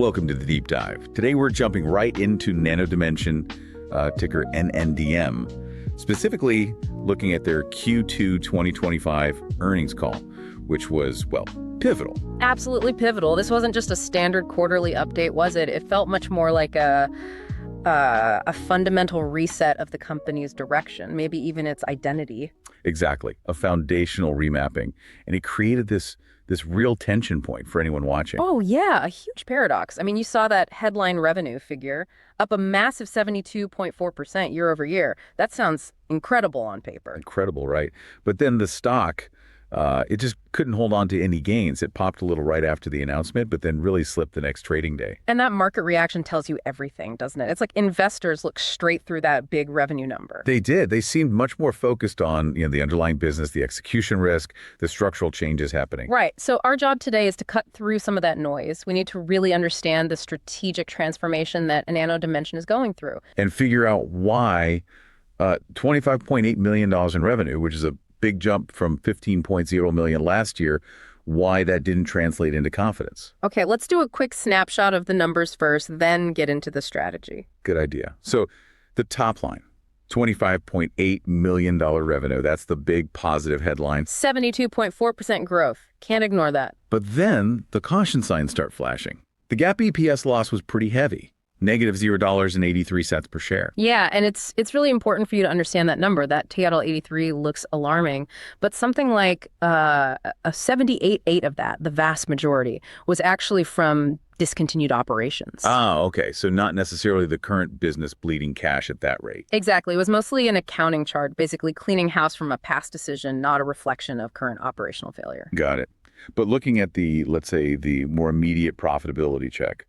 Welcome to the Deep Dive. Today we're jumping right into Nano Dimension, ticker NNDM, specifically looking at their Q2 2025 earnings call, which was, well, pivotal. Absolutely pivotal. This wasn't just a standard quarterly update, was it? It felt much more like a fundamental reset of the company's direction, maybe even its identity. Exactly, a foundational remapping. And it created this real tension point for anyone watching. Oh, yeah, a huge paradox. I mean, you saw that headline revenue figure up a massive 72.4% year over year. That sounds incredible on paper. Incredible, right? But then the stock, it just couldn't hold on to any gains. It popped a little right after the announcement, but then really slipped the next trading day. And that market reaction tells you everything, doesn't it? It's like investors look straight through that big revenue number. They did. They seemed much more focused on, the underlying business, the execution risk, the structural changes happening. Right. So our job today is to cut through some of that noise. We need to really understand the strategic transformation that Nano Dimension is going through. And figure out why $25.8 million in revenue, which is a big jump from 15.0 million last year, why that didn't translate into confidence. Okay, let's do a quick snapshot of the numbers first, then get into the strategy. Good idea. So the top line, $25.8 million revenue. That's the big positive headline. 72.4% growth. Can't ignore that. But then the caution signs start flashing. The GAAP EPS loss was pretty heavy. Negative $0.83 per share. Yeah, and it's really important for you to understand that number. That TL83 looks alarming, but something like a 78.8 of that, the vast majority, was actually from discontinued operations. Oh, okay. So not necessarily the current business bleeding cash at that rate. Exactly. It was mostly an accounting chart, basically cleaning house from a past decision, not a reflection of current operational failure. Got it. But looking at let's say, the more immediate profitability check,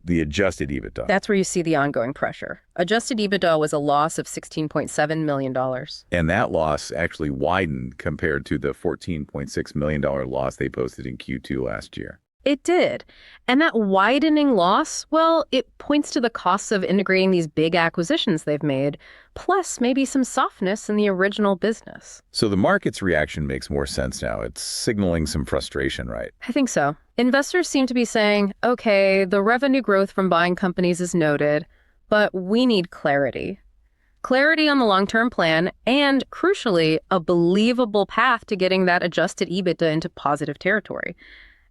the adjusted EBITDA. That's where you see the ongoing pressure. Adjusted EBITDA was a loss of $16.7 million. And that loss actually widened compared to the $14.6 million loss they posted in Q2 last year. It did. And that widening loss, well, it points to the costs of integrating these big acquisitions they've made, plus maybe some softness in the original business. So the market's reaction makes more sense now. It's signaling some frustration, right? I think so. Investors seem to be saying, okay, the revenue growth from buying companies is noted, but we need clarity. Clarity on the long-term plan and, crucially, a believable path to getting that adjusted EBITDA into positive territory.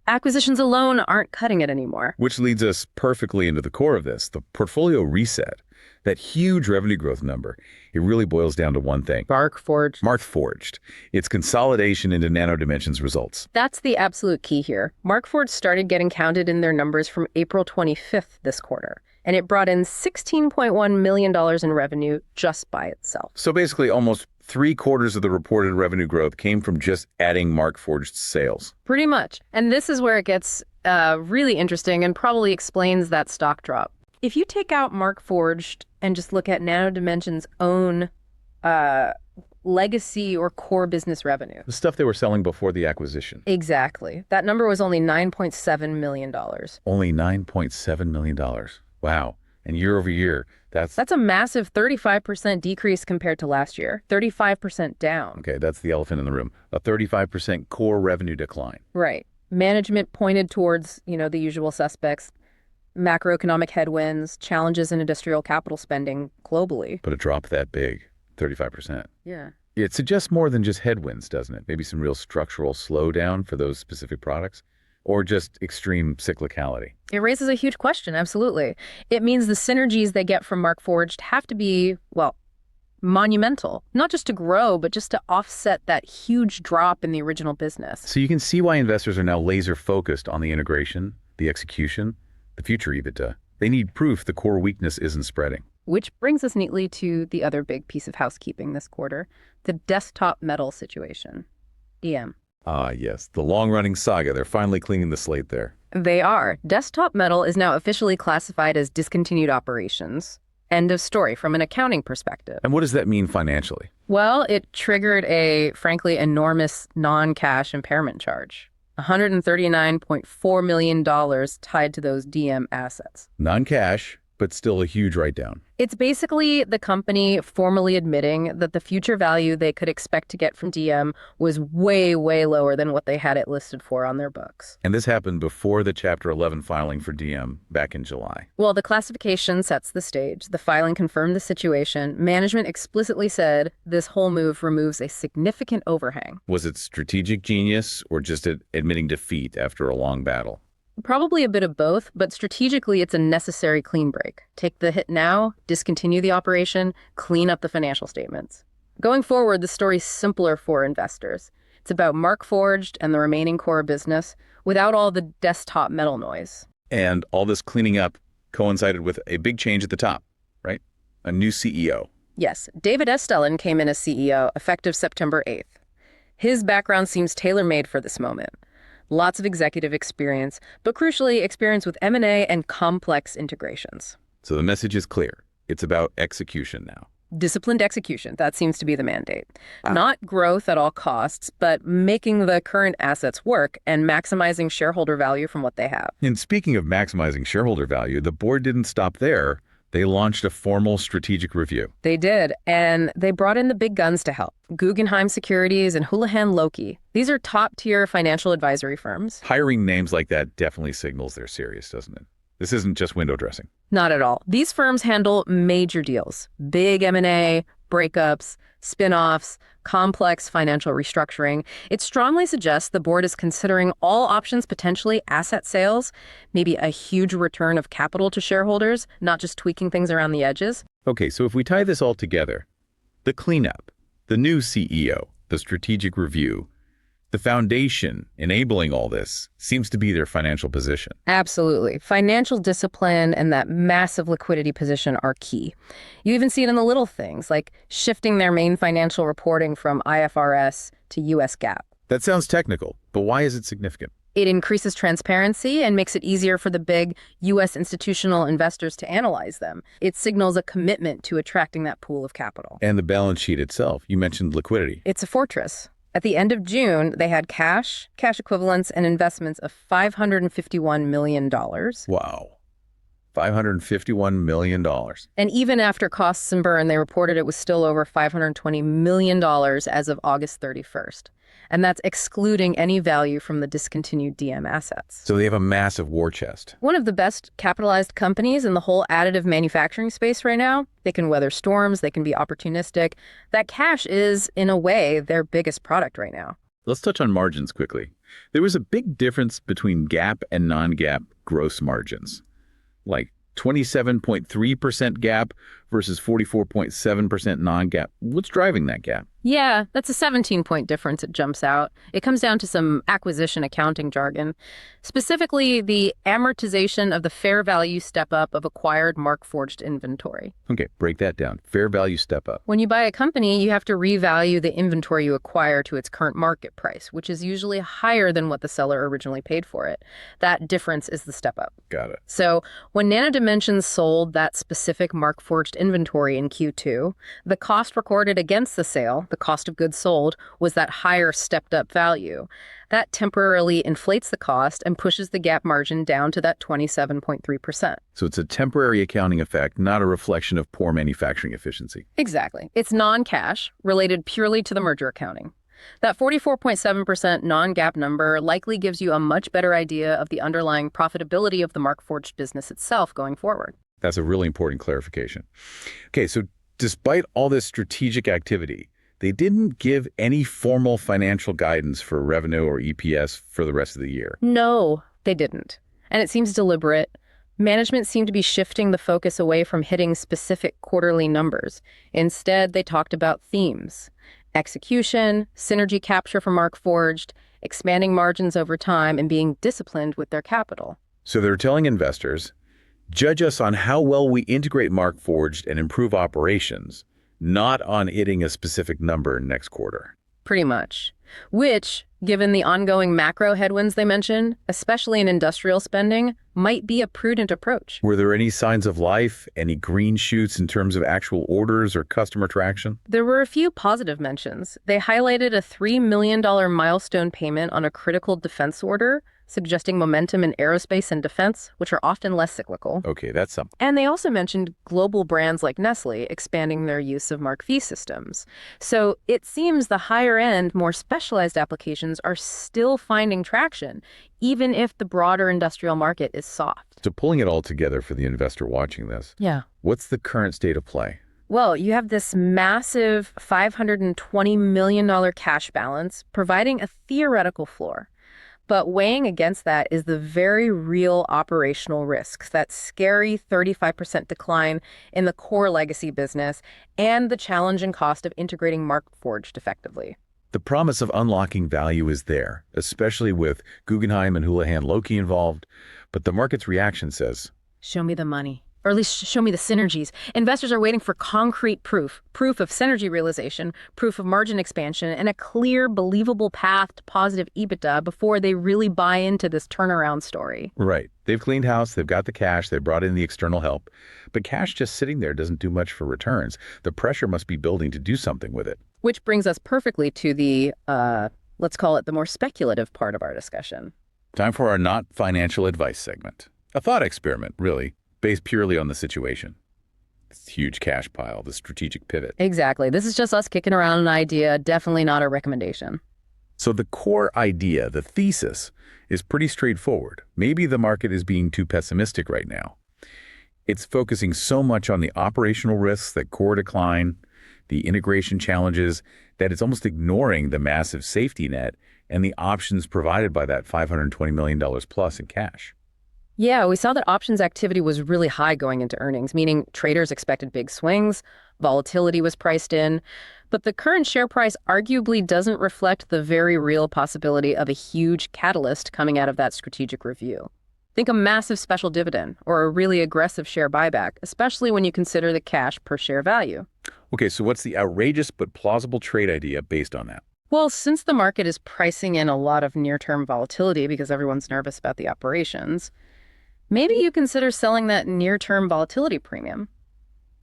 Acquisitions alone aren't cutting it anymore. Which leads us perfectly into the core of this, the portfolio reset. That huge revenue growth number, it really boils down to one thing. Markforged. It's consolidation into Nano Dimension's results. That's the absolute key here. Markforged started getting counted in their numbers from April 25th this quarter, and it brought in $16.1 million in revenue just by itself. So basically almost 3/4 of the reported revenue growth came from just adding Markforged sales. Pretty much. And this is where it gets really interesting and probably explains that stock drop. If you take out Markforged and just look at Nano Dimension's own legacy or core business revenue. The stuff they were selling before the acquisition. Exactly. That number was only $9.7 million. Only $9.7 million. Wow. And year over year, that's a massive 35% decrease compared to last year. 35% down. Okay, that's the elephant in the room. A 35% core revenue decline. Right. Management pointed towards, the usual suspects. Macroeconomic headwinds, challenges in industrial capital spending globally. But a drop that big, 35%. Yeah. It suggests more than just headwinds, doesn't it? Maybe some real structural slowdown for those specific products, or just extreme cyclicality. It raises a huge question, absolutely. It means the synergies they get from Markforged have to be, well, monumental, not just to grow, but just to offset that huge drop in the original business. So you can see why investors are now laser focused on the integration, the execution, the future EBITDA. They need proof the core weakness isn't spreading. Which brings us neatly to the other big piece of housekeeping this quarter, the Desktop Metal situation. DM. Ah, yes, the long-running saga. They're finally cleaning the slate there. They are. Desktop Metal is now officially classified as discontinued operations. End of story from an accounting perspective. And what does that mean financially? Well, it triggered a, frankly, enormous non-cash impairment charge. $139.4 million tied to those DM assets. Non-cash, but still a huge write-down. It's basically the company formally admitting that the future value they could expect to get from DM was way, way lower than what they had it listed for on their books. And this happened before the Chapter 11 filing for DM back in July. Well, the classification sets the stage. The filing confirmed the situation. Management explicitly said this whole move removes a significant overhang. Was it strategic genius or just admitting defeat after a long battle? Probably a bit of both, but strategically it's a necessary clean break. Take the hit now, discontinue the operation, clean up the financial statements. Going forward, the story's simpler for investors. It's about Markforged and the remaining core business without all the desktop metal noise. And all this cleaning up coincided with a big change at the top, right? A new CEO. Yes, David Stehlin came in as CEO effective September 8th. His background seems tailor-made for this moment. Lots of executive experience, but crucially, experience with M&A and complex integrations. So the message is clear. It's about execution now. Disciplined execution, that seems to be the mandate. Not growth at all costs, but making the current assets work and maximizing shareholder value from what they have. And speaking of maximizing shareholder value, the board didn't stop there. They launched a formal strategic review. They did, and they brought in the big guns to help. Guggenheim Securities and Hula-Han Loki. These are top-tier financial advisory firms. Hiring names like that definitely signals they're serious, doesn't it? This isn't just window dressing. Not at all. These firms handle major deals, big M&A, breakups, spin-offs, complex financial restructuring. It strongly suggests the board is considering all options, potentially asset sales, maybe a huge return of capital to shareholders, not just tweaking things around the edges. Okay, so if we tie this all together, the cleanup, the new CEO, the strategic review, the foundation enabling all this seems to be their financial position. Absolutely. Financial discipline and that massive liquidity position are key. You even see it in the little things, like shifting their main financial reporting from IFRS to US GAAP. That sounds technical, but why is it significant? It increases transparency and makes it easier for the big U.S. institutional investors to analyze them. It signals a commitment to attracting that pool of capital. And the balance sheet itself, you mentioned liquidity. It's a fortress. At the end of June, they had cash equivalents, and investments of $551 million. Wow. $551 million. And even after costs and burn, they reported it was still over $520 million as of August 31st. And that's excluding any value from the discontinued DM assets. So they have a massive war chest. One of the best capitalized companies in the whole additive manufacturing space right now. They can weather storms, they can be opportunistic. That cash is, in a way, their biggest product right now. Let's touch on margins quickly. There was a big difference between GAAP and non-GAAP gross margins, like 27.3% GAAP versus 44.7% non-GAAP. What's driving that gap? Yeah, that's a 17-point difference. It jumps out. It comes down to some acquisition accounting jargon, specifically the amortization of the fair value step-up of acquired Markforged inventory. Okay, break that down. Fair value step-up. When you buy a company, you have to revalue the inventory you acquire to its current market price, which is usually higher than what the seller originally paid for it. That difference is the step-up. Got it. So when Nano Dimension sold that specific Markforged inventory in Q2, the cost recorded against the sale, the cost of goods sold, was that higher stepped-up value. That temporarily inflates the cost and pushes the GAAP margin down to that 27.3%. So it's a temporary accounting effect, not a reflection of poor manufacturing efficiency. Exactly. It's non-cash, related purely to the merger accounting. That 44.7% non-GAAP number likely gives you a much better idea of the underlying profitability of the Markforged business itself going forward. That's a really important clarification. Okay, so despite all this strategic activity, they didn't give any formal financial guidance for revenue or EPS for the rest of the year. No, they didn't. And it seems deliberate. Management seemed to be shifting the focus away from hitting specific quarterly numbers. Instead, they talked about themes: execution, synergy capture for Markforged, expanding margins over time, and being disciplined with their capital. So they're telling investors, judge us on how well we integrate Markforged and improve operations, not on hitting a specific number next quarter. Pretty much. Which, given the ongoing macro headwinds they mentioned, especially in industrial spending, might be a prudent approach. Were there any signs of life, any green shoots in terms of actual orders or customer traction? There were a few positive mentions. They highlighted a $3 million milestone payment on a critical defense order, suggesting momentum in aerospace and defense, which are often less cyclical. Okay, that's something. And they also mentioned global brands like Nestle expanding their use of Markforged systems. So it seems the higher-end, more specialized applications are still finding traction, even if the broader industrial market is soft. So pulling it all together for the investor watching this, Yeah. what's the current state of play? Well, you have this massive $520 million cash balance, providing a theoretical floor. But weighing against that is the very real operational risks, that scary 35% decline in the core legacy business, and the challenging cost of integrating Markforged effectively. The promise of unlocking value is there, especially with Guggenheim and Hula-Han Loki involved, but the market's reaction says, Show me the money. Or at least show me the synergies. Investors are waiting for concrete proof of synergy realization, proof of margin expansion, and a clear, believable path to positive EBITDA before they really buy into this turnaround story. right, they've cleaned house, they've got the cash, they brought in the external help, but cash just sitting there doesn't do much for returns. The pressure must be building to do something with it. Which brings us perfectly to the, let's call it the more speculative part of our discussion. Time for our not financial advice segment. A thought experiment, really, based purely on the situation. This huge cash pile, the strategic pivot. Exactly. This is just us kicking around an idea, definitely not a recommendation. So the core idea, the thesis, is pretty straightforward. Maybe the market is being too pessimistic right now. It's focusing so much on the operational risks, that core decline, the integration challenges, that it's almost ignoring the massive safety net and the options provided by that $520 million plus in cash. Yeah, we saw that options activity was really high going into earnings, meaning traders expected big swings, volatility was priced in, but the current share price arguably doesn't reflect the very real possibility of a huge catalyst coming out of that strategic review. Think a massive special dividend or a really aggressive share buyback, especially when you consider the cash per share value. Okay, so what's the outrageous but plausible trade idea based on that? Well, since the market is pricing in a lot of near-term volatility because everyone's nervous about the operations, maybe you consider selling that near-term volatility premium.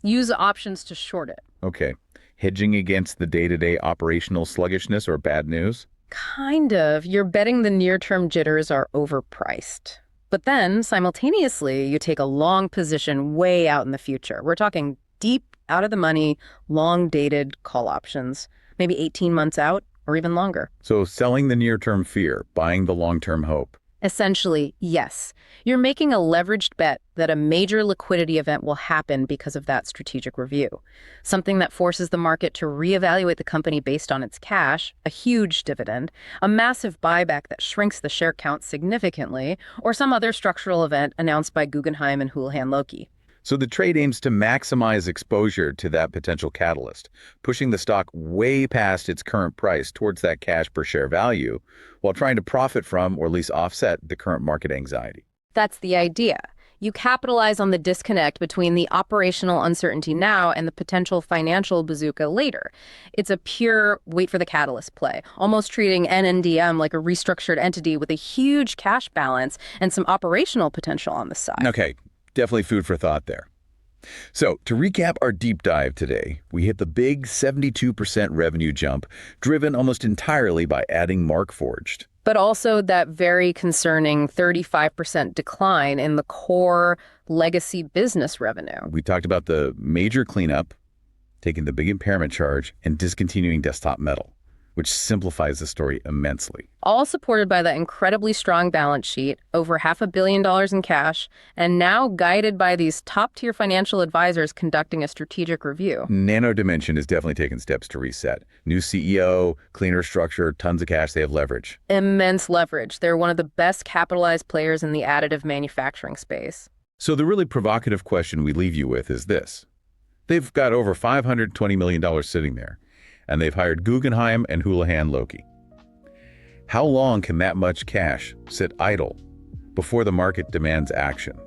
Use options to short it. Okay, hedging against the day-to-day operational sluggishness or bad news? Kind of. You're betting the near-term jitters are overpriced. But then, simultaneously, you take a long position way out in the future. We're talking deep, out of the money, long-dated call options, maybe 18 months out or even longer. So selling the near-term fear, buying the long-term hope. Essentially, yes. You're making a leveraged bet that a major liquidity event will happen because of that strategic review, something that forces the market to reevaluate the company based on its cash, a huge dividend, a massive buyback that shrinks the share count significantly, or some other structural event announced by Guggenheim and Hula-Han Loki. So the trade aims to maximize exposure to that potential catalyst, pushing the stock way past its current price towards that cash per share value, while trying to profit from or at least offset the current market anxiety. That's the idea. You capitalize on the disconnect between the operational uncertainty now and the potential financial bazooka later. It's a pure wait for the catalyst play, almost treating NNDM like a restructured entity with a huge cash balance and some operational potential on the side. Okay. Definitely food for thought there. So to recap our deep dive today, we hit the big 72% revenue jump, driven almost entirely by adding Markforged. But also that very concerning 35% decline in the core legacy business revenue. We talked about the major cleanup, taking the big impairment charge, and discontinuing Desktop Metal, which simplifies the story immensely. All supported by that incredibly strong balance sheet, over $500 million in cash, and now guided by these top-tier financial advisors conducting a strategic review. Nano Dimension has definitely taken steps to reset. New CEO, cleaner structure, tons of cash, they have leverage. Immense leverage. They're one of the best capitalized players in the additive manufacturing space. So the really provocative question we leave you with is this. They've got over $520 million sitting there, and they've hired Guggenheim and Hula-Han Loki. How long can that much cash sit idle before the market demands action?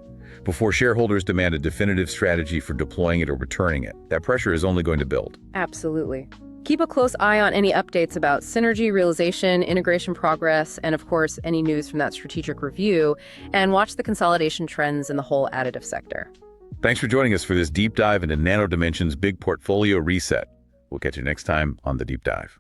Before shareholders demand a definitive strategy for deploying it or returning it? That pressure is only going to build. Absolutely. Keep a close eye on any updates about synergy realization, integration progress, and of course, any news from that strategic review, and watch the consolidation trends in the whole additive sector. Thanks for joining us for this deep dive into Nano Dimension's big portfolio reset. We'll catch you next time on The Deep Dive.